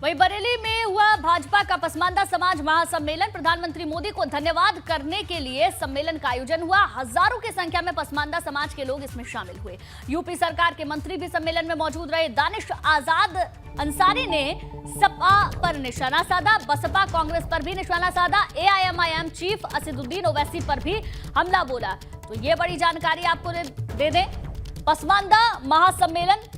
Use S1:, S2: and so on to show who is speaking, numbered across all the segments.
S1: वहीं बरेली में हुआ भाजपा का पसमानदा समाज महासम्मेलन। प्रधानमंत्री मोदी को धन्यवाद करने के लिए सम्मेलन का आयोजन हुआ। हजारों की संख्या में पसमानदा समाज के लोग इसमें शामिल हुए। यूपी सरकार के मंत्री भी सम्मेलन में मौजूद रहे। दानिश आजाद अंसारी ने सपा पर निशाना साधा, बसपा कांग्रेस पर भी निशाना साधा, एआईएमआईएम चीफ असदुद्दीन ओवैसी पर भी हमला बोला। तो ये बड़ी जानकारी आपको दे दें। पसमानदा महासम्मेलन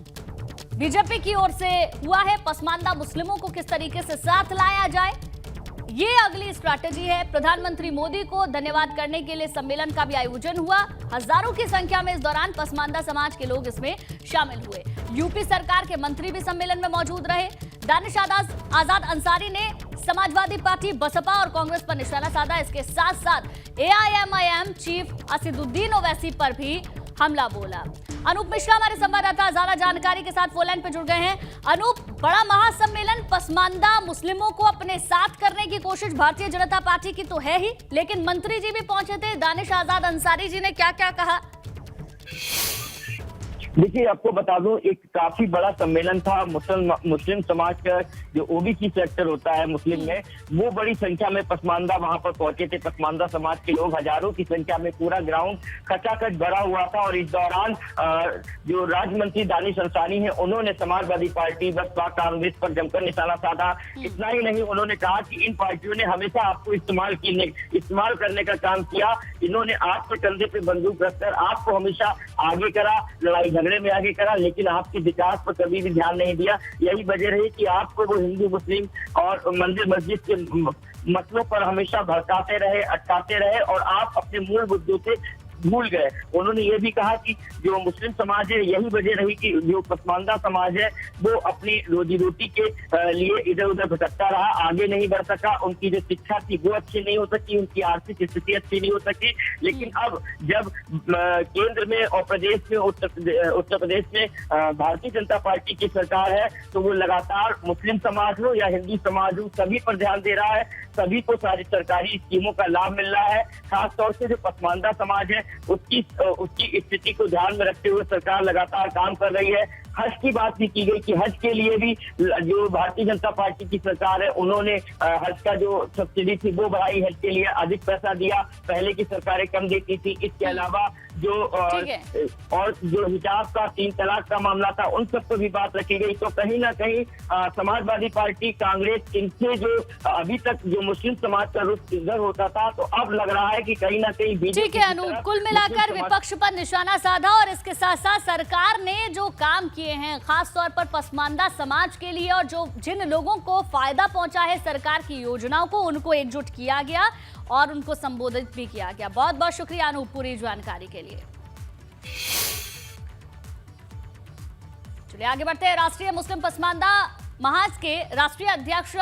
S1: बीजेपी की ओर से हुआ है। पसमानदा मुस्लिमों को किस तरीके से साथ लाया जाए, ये अगली स्ट्रैटेजी है। प्रधानमंत्री मोदी को धन्यवाद करने के लिए सम्मेलन का भी आयोजन हुआ। हजारों की संख्या में इस दौरान पसमानदा समाज के लोग इसमें शामिल हुए। यूपी सरकार के मंत्री भी सम्मेलन में मौजूद रहे। दानिश आजाद अंसारी ने समाजवादी पार्टी, बसपा और कांग्रेस पर निशाना साधा। इसके साथ साथ एआईएमआईएम चीफ असदुद्दीन ओवैसी पर भी हमला बोला। अनूप मिश्रा हमारे संवाददाता ज्यादा जानकारी के साथ फोन लाइन पर जुड़ गए हैं। अनूप, बड़ा महासम्मेलन, पसमानदा मुस्लिमों को अपने साथ करने की कोशिश भारतीय जनता पार्टी की तो है ही, लेकिन मंत्री जी भी पहुंचे थे। दानिश आजाद अंसारी जी ने क्या क्या कहा?
S2: देखिए, आपको बता दूं, एक काफी बड़ा सम्मेलन था। मुस्लिम समाज का जो ओबीसी सेक्टर होता है मुस्लिम में, वो बड़ी संख्या में पसमानदा वहां पर पहुंचे थे। पसमानदा समाज के लोग हजारों की संख्या में, पूरा ग्राउंड खचाखच भरा हुआ था। और इस दौरान जो राज्य मंत्री दानिश अंसारी हैं, उन्होंने समाजवादी पार्टी, बसपा, कांग्रेस पर जमकर निशाना साधा। इतना ही नहीं, उन्होंने कहा कि इन पार्टियों ने हमेशा आपको इस्तेमाल करने का काम किया। इन्होंने आपके कंधे पे बंदूक रखकर आपको हमेशा आगे करा, लड़ाई झगड़े में आगे करा, लेकिन आपके विकास पर कभी भी ध्यान नहीं दिया। यही वजह रही कि आपको वो हिंदू, मुस्लिम और मंदिर मस्जिद के मसलों पर हमेशा भड़काते रहे, अटकाते रहे और आप अपने मूल मुद्दों से भूल गए। उन्होंने ये भी कहा कि जो मुस्लिम समाज है, यही वजह रही कि जो पसमानदा समाज है वो अपनी रोजी रोटी के लिए इधर उधर भटकता रहा, आगे नहीं बढ़ सका। उनकी जो शिक्षा थी वो अच्छी नहीं हो सकी, उनकी आर्थिक स्थिति अच्छी नहीं हो सकी। लेकिन अब जब केंद्र में और प्रदेश में, उत्तर प्रदेश में भारतीय जनता पार्टी की सरकार है, तो वो लगातार मुस्लिम समाज हो या हिंदू समाज हो, सभी पर ध्यान दे रहा है। सभी को सारी सरकारी स्कीमों का लाभ मिल रहा है। खासतौर से जो पसमानदा समाज है, उसकी स्थिति को ध्यान में रखते हुए सरकार लगातार काम कर रही है। हज की बात भी की गई कि हज के लिए भी जो भारतीय जनता पार्टी की सरकार है, उन्होंने हज का जो सब्सिडी थी वो बढ़ाई, हज के लिए अधिक पैसा दिया। पहले की सरकारें कम देती थी। इसके अलावा जो और जो हिजाब का, 3 तलाक का मामला था, उन सब पर भी बात रखी गई। तो कहीं ना कहीं समाजवादी पार्टी, कांग्रेस, इनसे जो अभी तक जो मुस्लिम समाज का रुख इधर होता था, तो अब लग रहा है कि कहीं ना कहीं बीजेपी।
S1: ठीक है अनूप, कुल मिलाकर विपक्ष पर निशाना साधा और इसके साथ साथ सरकार ने जो काम किए हैं खास तौर पर पसमानदा समाज के लिए, और जो जिन लोगों को फायदा पहुंचा है सरकार की योजनाओं को, उनको एकजुट किया गया और उनको संबोधित भी किया गया। बहुत बहुत शुक्रिया अनूप पूरी जानकारी के लिए। चलिए आगे बढ़ते हैं। राष्ट्रीय मुस्लिम पसमानदा महाज के राष्ट्रीय अध्यक्ष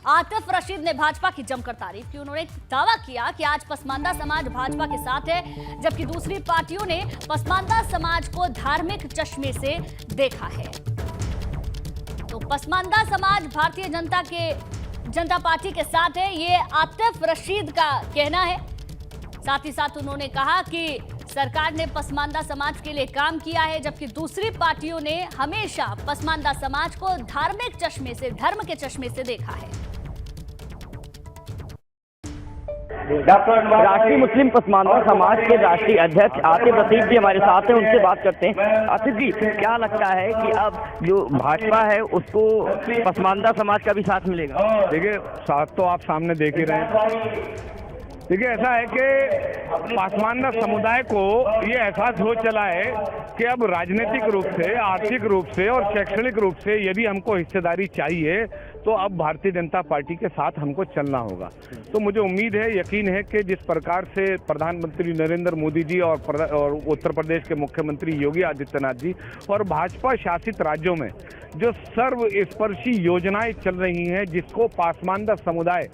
S1: आतिफ रशीद ने भाजपा की जमकर तारीफ की। उन्होंने दावा किया कि आज पसमानदा समाज भाजपा के साथ है, जबकि दूसरी पार्टियों ने पसमानदा समाज को धार्मिक चश्मे से देखा है। तो पसमानदा समाज भारतीय जनता पार्टी के साथ है, ये आतिफ रशीद का कहना है। साथ ही साथ उन्होंने कहा कि सरकार ने पसमानदा समाज के लिए काम किया है, जबकि दूसरी पार्टियों ने हमेशा पसमानदा समाज को धार्मिक चश्मे से, धर्म के चश्मे से देखा है।
S3: राष्ट्रीय मुस्लिम पसमानदा समाज के राष्ट्रीय अध्यक्ष आतिफ रशीद जी हमारे साथ हैं, उनसे बात करते हैं। आतिफ जी, क्या लगता है कि अब जो भाजपा है उसको पसमानदा समाज का भी साथ मिलेगा?
S4: देखिए, साथ तो आप सामने देख ही रहे हैं। देखिए, ऐसा है कि पसमानदा समुदाय को ये एहसास हो चला है कि अब राजनीतिक रूप से, आर्थिक रूप से और शैक्षणिक रूप से यदि हमको हिस्सेदारी चाहिए, तो अब भारतीय जनता पार्टी के साथ हमको चलना होगा। तो मुझे उम्मीद है, यकीन है कि जिस प्रकार से प्रधानमंत्री नरेंद्र मोदी जी और उत्तर प्रदेश के मुख्यमंत्री योगी आदित्यनाथ जी और भाजपा शासित राज्यों में जो सर्वस्पर्शी योजनाएं चल रही हैं, जिसको पसमानदा समुदाय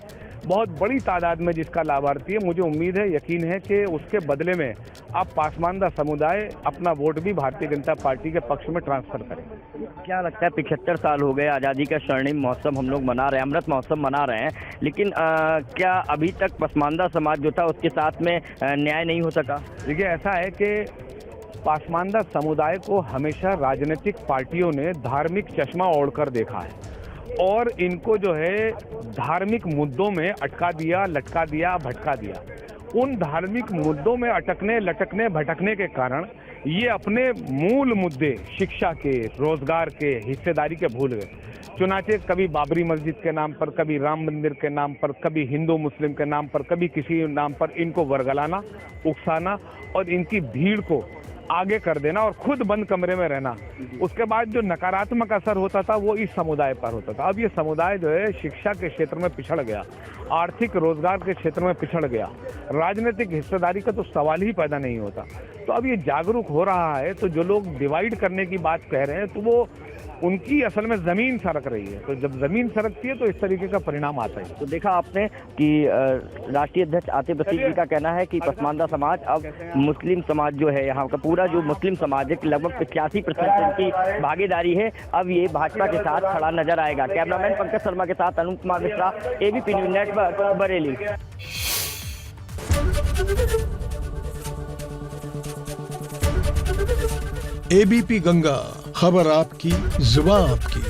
S4: बहुत बड़ी तादाद में जिसका लाभार्थी है, मुझे उम्मीद है, यकीन है कि उसके बदले में अब पसमानदा समुदाय अपना वोट भी भारतीय जनता पार्टी के पक्ष में ट्रांसफर करें।
S3: क्या लगता है, 75 साल हो गए आज़ादी का स्वर्णिम महोत्सव हम लोग मना रहे हैं, अमृत महोत्सव मना रहे हैं, लेकिन क्या अभी तक पसमानदा समाज जो था उसके साथ में न्याय नहीं हो सका?
S4: देखिए, ऐसा है कि पसमानदा समुदाय को हमेशा राजनीतिक पार्टियों ने धार्मिक चश्मा ओढ़कर देखा है और इनको जो है धार्मिक मुद्दों में अटका दिया, लटका दिया, भटका दिया। उन धार्मिक मुद्दों में अटकने, लटकने, भटकने के कारण ये अपने मूल मुद्दे शिक्षा के, रोजगार के, हिस्सेदारी के भूल गए। चुनाचे कभी बाबरी मस्जिद के नाम पर, कभी राम मंदिर के नाम पर, कभी हिंदू मुस्लिम के नाम पर, कभी किसी नाम पर इनको वर्गलाना, उकसाना और इनकी भीड़ को आगे कर देना और खुद बंद कमरे में रहना। उसके बाद जो नकारात्मक असर होता था वो इस समुदाय पर होता था। अब ये समुदाय जो है शिक्षा के क्षेत्र में पिछड़ गया, आर्थिक रोजगार के क्षेत्र में पिछड़ गया, राजनीतिक हिस्सेदारी का तो सवाल ही पैदा नहीं होता। तो अब ये जागरूक हो रहा है, तो जो लोग डिवाइड करने की बात कह रहे हैं तो वो उनकी असल में जमीन सरक रही है। तो जब जमीन सरकती है तो इस तरीके का परिणाम आता है।
S3: तो देखा आपने कि राष्ट्रीय अध्यक्ष आतिफ रशीद जी का कहना है कि पसमानदा समाज अब मुस्लिम समाज जो है, यहाँ का पूरा जो मुस्लिम समाज है लगभग 85% की भागीदारी है, अब ये भाजपा के साथ खड़ा नजर आएगा। कैमरामैन पंकज शर्मा के साथ Anup Kumar Mishra, ABP news network, Bareilly.
S5: ABP Ganga, खबर आपकी, जुबान आपकी।